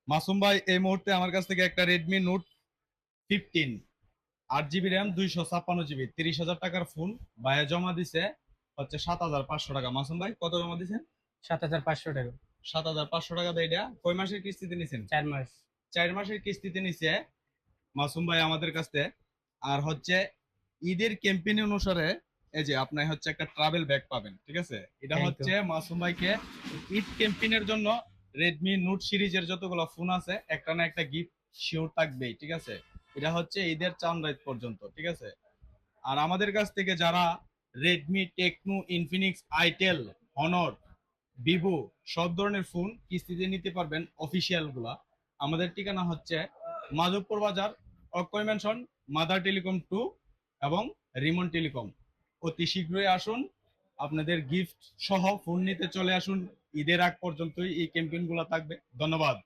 মাসুম ভাই এই মুহূর্তে আমার কাছ থেকে একটা Redmi note 15, 8 GB RAM, 256 GB, 30,000 টাকার ফোন ভাইয়া জমা দিছে হচ্ছে 7,500 টাকা। মাসুম ভাই কত জমা দিছেন? 7,500 টাকা। 7,500 টাকা দিয়ে এটা কয় মাসের কিস্তিতে নিছেন? 4 মাস। 4 মাসের কিস্তিতে নিছে মাসুম ভাই আমাদের কাছ থেকে। আর হচ্ছে ঈদের ক্যাম্পেইন অনুসারে এই যে আপনার হচ্ছে একটা ট্রাভেল ব্যাগ পাবেন, ঠিক আছে? এটা থ্যাংক ইউ। হচ্ছে মাসুম ভাইকে ঈদ ক্যাম্পেইনের জন্য রেডমি নোট সিরিজের যতগুলো ফোন আছে একটা না একটা গিফট শিওর থাকবেই, ঠিক আছে? এটা হচ্ছে ঈদের চাঁদ রাত পর্যন্ত, ঠিক আছে? আর আমাদের কাছ থেকে যারা Redmi, Tecno, Infinix, itel, Honor, Vivo সব ধরনের ফোন কিস্তিতে নিতে পারবেন অফিসিয়াল গুলা। আমাদের ঠিকানা হচ্ছে মাধবপুর বাজার, অক্ষয় মেনশন, মাদার টেলিকম 2 এবং রিমন টেলিকম। অতি শীঘ্রই আসুন, আপনাদের গিফট সহ ফোন নিতে চলে আসুন। ঈদের আগ পর্যন্তই এই ক্যাম্পেইন গুলো থাকবে। ধন্যবাদ।